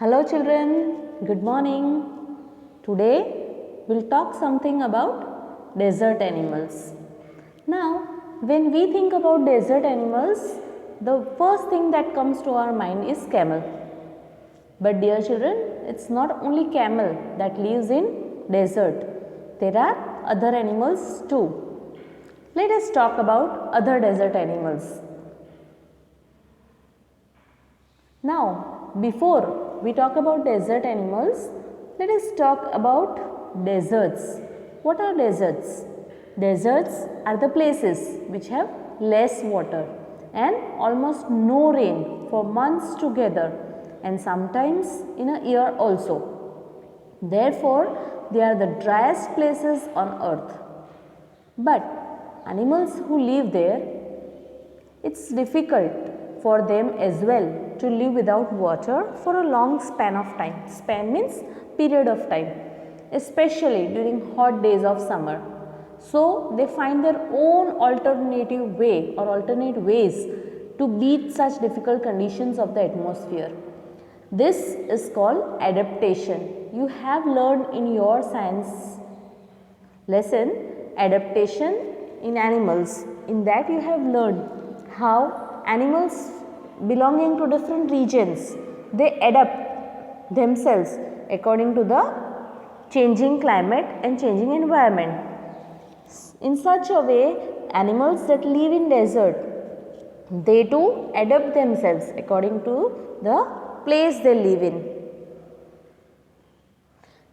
Hello children, good morning. Today we'll talk something about desert animals. Now, when we think about desert animals, the first thing that comes to our mind is camel. But dear children, it's not only camel that lives in desert. There are other animals too. Let us talk about other desert animals. Now, before we talk about desert animals, let us talk about deserts. What are deserts? Deserts are the places which have less water and almost no rain for months together and sometimes in a year also. Therefore, they are the driest places on earth. But animals who live there, it's difficult for them as well to live without water for a long span of time. Span means period of time, especially during hot days of summer. So, they find their own alternative way or alternate ways to beat such difficult conditions of the atmosphere. This is called adaptation. You have learned in your science lesson adaptation in animals. In that you have learned how animals belonging to different regions, they adapt themselves according to the changing climate and changing environment. In such a way, animals that live in desert, they too adapt themselves according to the place they live in.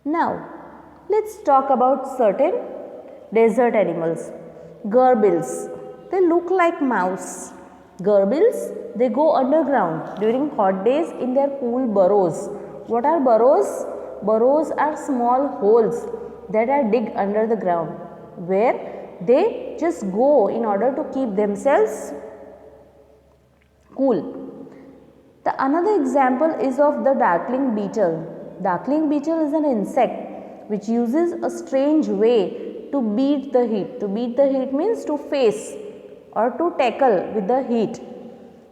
Now, let's talk about certain desert animals. Gerbils, they look like mouse. Gerbils, they go underground during hot days in their cool burrows. What are burrows? Burrows are small holes that are dug under the ground where they just go in order to keep themselves cool. The another example is of the darkling beetle. Darkling beetle is an insect which uses a strange way to beat the heat. To beat the heat means to face or to tackle with the heat.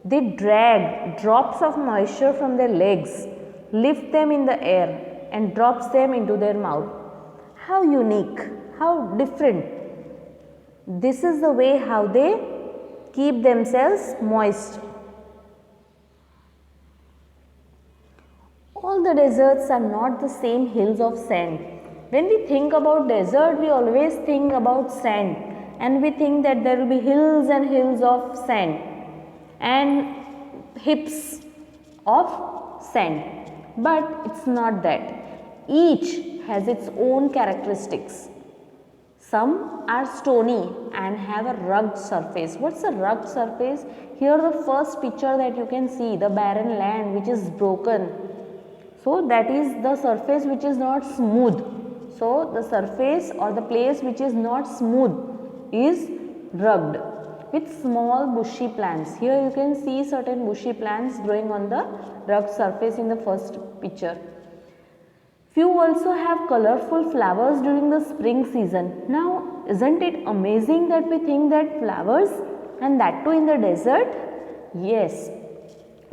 They drag drops of moisture from their legs, lift them in the air and drops them into their mouth. How unique, how different. This is the way how they keep themselves moist. All the deserts are not the same hills of sand. When we think about desert, we always think about sand and we think that there will be hills and hills of sand and hips of sand. But it's not that. Each has its own characteristics. Some are stony and have a rugged surface. What's a rugged surface? Here the first picture that you can see, the barren land which is broken. So that is the surface which is not smooth. So the surface or the place which is not smooth is rugged with small bushy plants. Here you can see certain bushy plants growing on the rugged surface in the first picture. Few also have colorful flowers during the spring season. Now, isn't it amazing that we think that flowers and that too in the desert? Yes,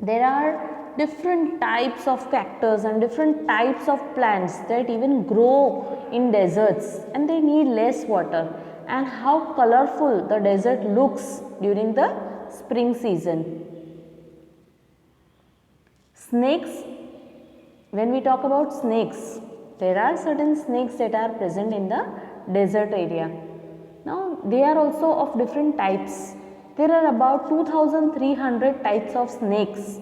there are different types of cactus and different types of plants that even grow in deserts and they need less water. And how colorful the desert looks during the spring season. Snakes. When we talk about snakes, there are certain snakes that are present in the desert area. Now, they are also of different types. There are about 2300 types of snakes.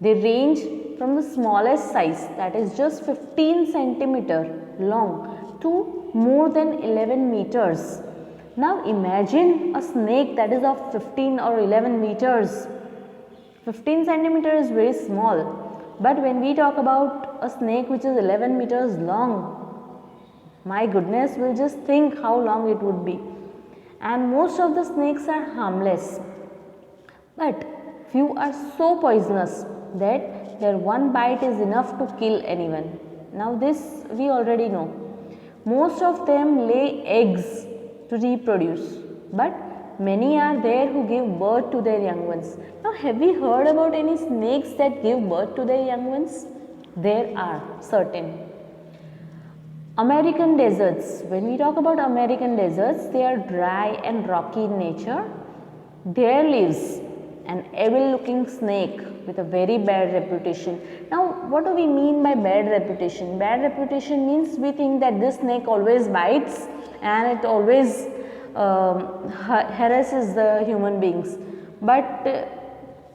They range from the smallest size, that is just 15 centimeter long, to more than 11 meters. Now, imagine a snake that is of 15 or 11 meters. 15 centimeters is very small. But when we talk about a snake which is 11 meters long, my goodness, we'll just think how long it would be. And most of the snakes are harmless. But few are so poisonous that their one bite is enough to kill anyone. Now this we already know. Most of them lay eggs to reproduce. But many are there who give birth to their young ones. Now, have we heard about any snakes that give birth to their young ones? There are certain. American deserts. When we talk about American deserts, they are dry and rocky in nature. There lives an evil looking snake with a very bad reputation. Now, what do we mean by bad reputation? Bad reputation means we think that this snake always bites and it always harasses the human beings. But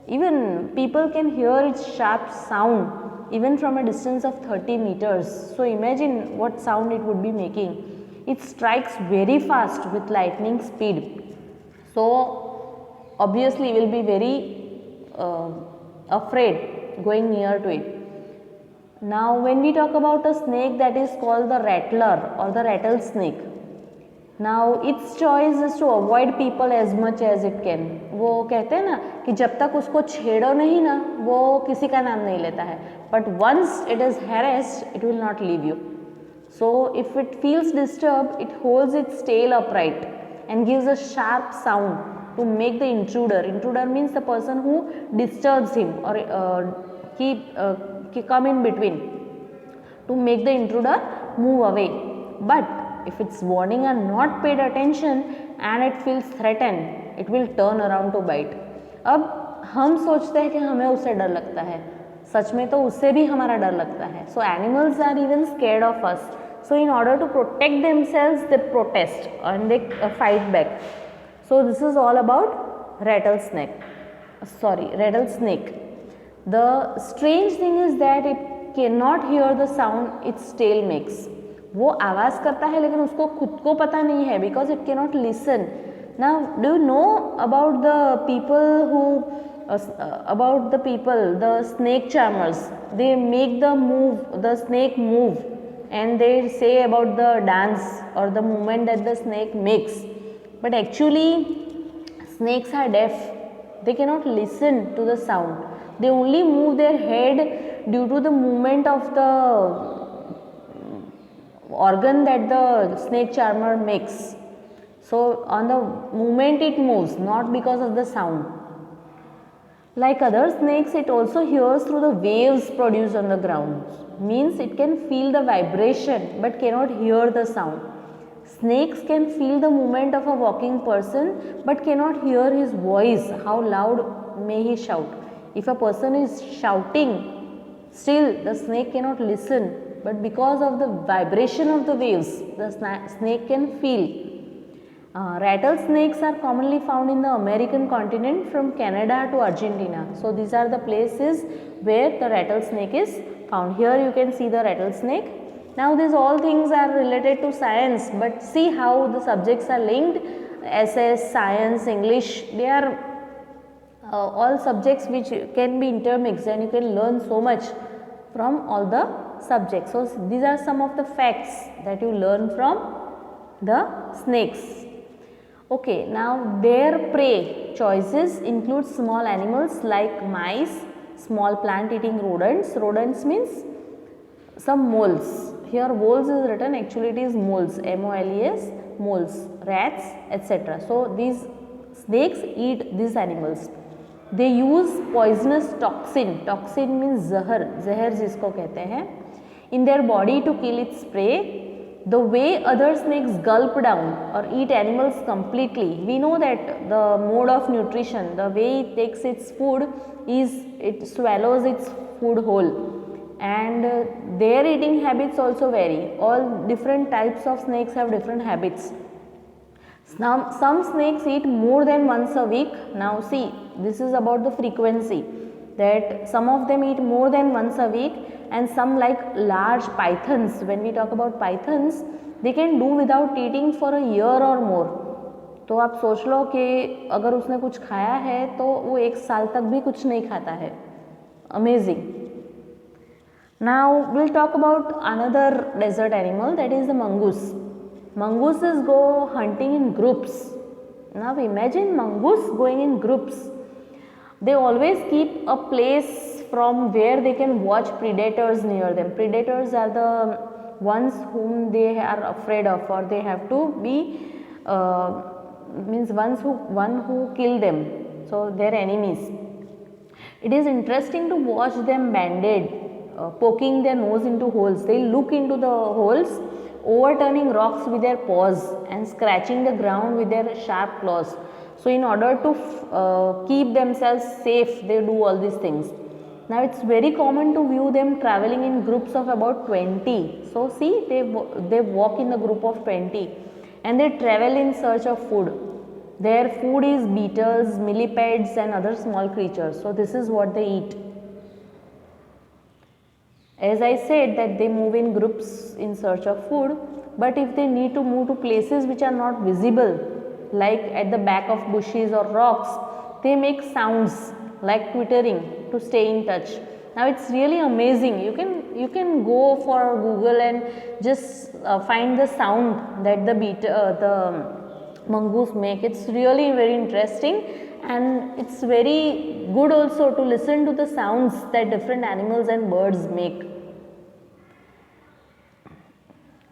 even people can hear its sharp sound even from a distance of 30 meters. So imagine what sound it would be making. It strikes very fast with lightning speed. So obviously you will be very afraid going near to it. Now when we talk about a snake that is called the rattler or the rattlesnake, now its choice is to avoid people as much as it can. वो कहते हैं ना कि जब तक उसको छेड़ो नहीं ना वो किसी का नाम नहीं लेता है. But once it is harassed, it will not leave you. So if it feels disturbed, it holds its tail upright and gives a sharp sound to make the intruder. Intruder means the person who disturbs him or come in between, to make the intruder move away. But if its warning are not paid attention and it feels threatened, it will turn around to bite. अब हम सोचते हैं कि हमें उससे डर लगता है, सच में तो उससे भी हमारा डर लगता है. So animals are even scared of us. So in order to protect themselves, they protest and they fight back. So this is all about rattlesnake. The strange thing is that it cannot hear the sound its tail makes. वो आवाज़ करता है लेकिन उसको खुद को पता नहीं है, because it cannot listen. Now do you know about the people, the snake charmers? They make the snake move, and they say about the dance or the movement that the snake makes. But actually snakes are deaf. They cannot listen to the sound. They only move their head due to the movement of the organ that the snake charmer makes. So on the movement it moves, not because of the sound. Like other snakes, it also hears through the waves produced on the ground. Means it can feel the vibration but cannot hear the sound. Snakes can feel the movement of a walking person but cannot hear his voice, how loud may he shout. If a person is shouting, still the snake cannot listen, but because of the vibration of the waves, the snake can feel. Rattlesnakes are commonly found in the American continent from Canada to Argentina. So these are the places where the rattlesnake is found. Here you can see the rattlesnake. Now these all things are related to science, but see how the subjects are linked. SS, science, English, they are all subjects which can be intermixed, and you can learn so much from all the subjects. So these are some of the facts that you learn from the snakes. Okay, now their prey choices include small animals like mice, small plant eating rodents. Rodents means some moles. Here voles is written, actually it is moles, M-O-L-E-S, moles, rats, etc. So these snakes eat these animals. They use poisonous toxin. Toxin means zahar जिसको कहते हैं, in their body to kill its prey. The way other snakes gulp down or eat animals completely, we know that the mode of nutrition, the way it takes its food is it swallows its food whole, and their eating habits also vary. All different types of snakes have different habits. Some snakes eat more than once a week. Now see, this is about the frequency, that some of them eat more than once a week, and some like large pythons. When we talk about pythons, they can do without eating for a year or more. तो आप सोच लो कि अगर उसने कुछ खाया है तो वो एक साल तक भी कुछ नहीं खाता है. Amazing. Now we'll talk about another desert animal, that is the mongoose. Mongooses go hunting in groups. Now imagine mongoose going in groups. They always keep a place from where they can watch predators near them. Predators are the ones whom they are afraid of, or they have to be means one who kill them. So their enemies. It is interesting to watch them banded poking their nose into holes. They look into the holes, overturning rocks with their paws and scratching the ground with their sharp claws. So in order to keep themselves safe, they do all these things. Now it's very common to view them traveling in groups of about 20. So see, they walk in a group of 20 and they travel in search of food. Their food is beetles, millipedes and other small creatures. So this is what they eat. As I said that they move in groups in search of food, but if they need to move to places which are not visible, like at the back of bushes or rocks, they make sounds like twittering to stay in touch. Now it's really amazing. You can go for Google and just find the sound that the mongoose make. It's really very interesting, and it's very good also to listen to the sounds that different animals and birds make.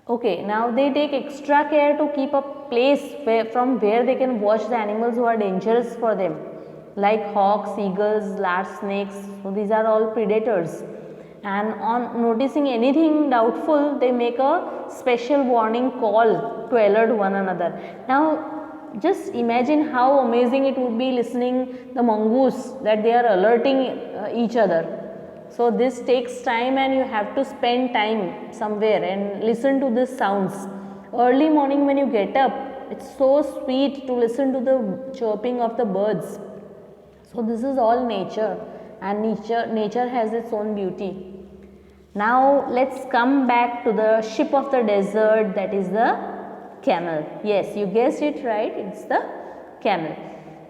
Okay, now they take extra care to keep a place from where they can watch the animals who are dangerous for them, like hawks, eagles, large snakes. So these are all predators. And on noticing anything doubtful, they make a special warning call to alert one another. Now just imagine how amazing it would be listening the mongoose that they are alerting each other. So this takes time and you have to spend time somewhere and listen to these sounds. Early morning when you get up, it's so sweet to listen to the chirping of the birds. So this is all nature, and nature has its own beauty. Now let's come back to the ship of the desert, that is the camel. Yes, you guessed it right, it's the camel.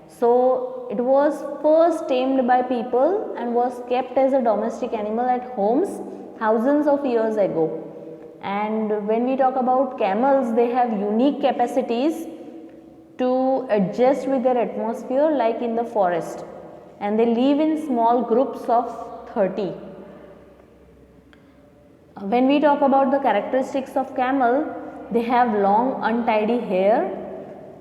So it was first tamed by people and was kept as a domestic animal at homes thousands of years ago. And when we talk about camels, they have unique capacities to adjust with their atmosphere like in the forest, and they live in small groups of 30. When we talk about the characteristics of camel, they have long untidy hair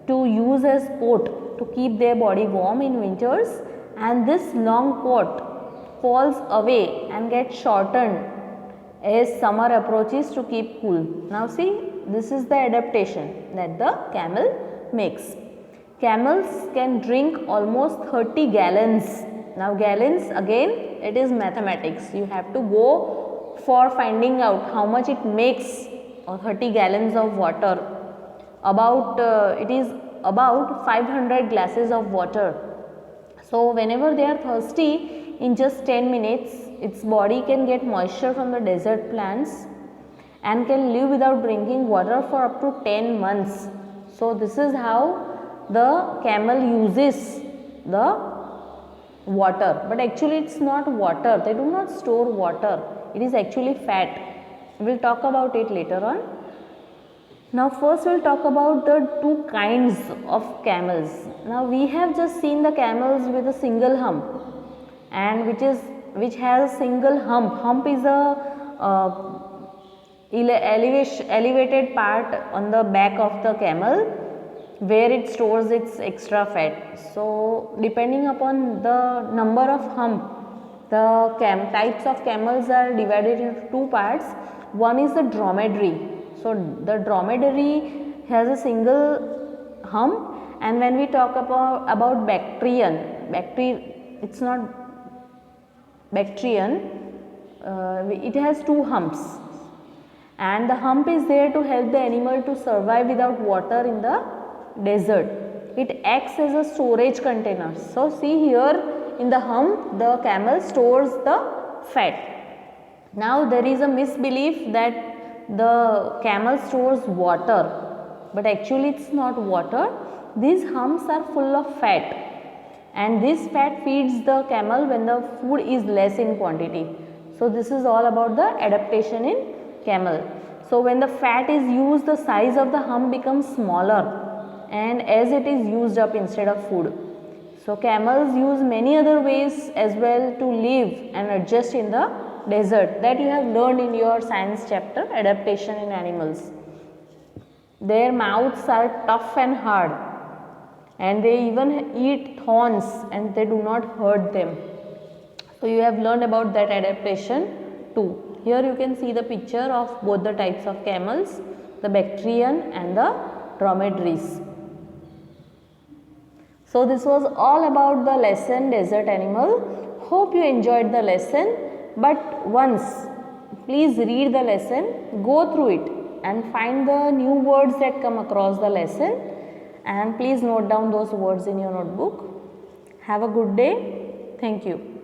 to use as coat to keep their body warm in winters, and this long coat falls away and gets shortened as summer approaches to keep cool. Now see, this is the adaptation that the camel makes. Camels can drink almost 30 gallons. Now gallons, again it is mathematics. You have to go for finding out how much it makes 30 gallons of water. It is about 500 glasses of water. So whenever they are thirsty, in just 10 minutes, its body can get moisture from the desert plants and can live without drinking water for up to 10 months. So this is how the camel uses the water, but actually it's not water. They do not store water. It is actually fat. We will talk about it later on. Now first we will talk about the two kinds of camels. Now we have just seen the camels with a single hump, and which has a single hump. Hump is a elevated part on the back of the camel where it stores its extra fat. So depending upon the number of hump, the types of camels are divided into two parts. One is the dromedary. So the dromedary has a single hump, and when we talk about Bactrian, it's not Bactrian, it has two humps, and the hump is there to help the animal to survive without water in the desert. It acts as a storage container. So see here in the hump, the camel stores the fat. Now there is a misbelief that the camel stores water, but actually it's not water. These humps are full of fat, and this fat feeds the camel when the food is less in quantity. So this is all about the adaptation in camel. So when the fat is used, the size of the hump becomes smaller, and as it is used up instead of food. So camels use many other ways as well to live and adjust in the desert that you have learned in your science chapter, adaptation in animals. Their mouths are tough and hard, and they even eat thorns and they do not hurt them. So you have learned about that adaptation 2. Here you can see the picture of both the types of camels, the Bactrian and the dromedaries. So this was all about the lesson desert animal. Hope you enjoyed the lesson, but once please read the lesson, go through it and find the new words that come across the lesson, and please note down those words in your notebook. Have a good day. Thank you.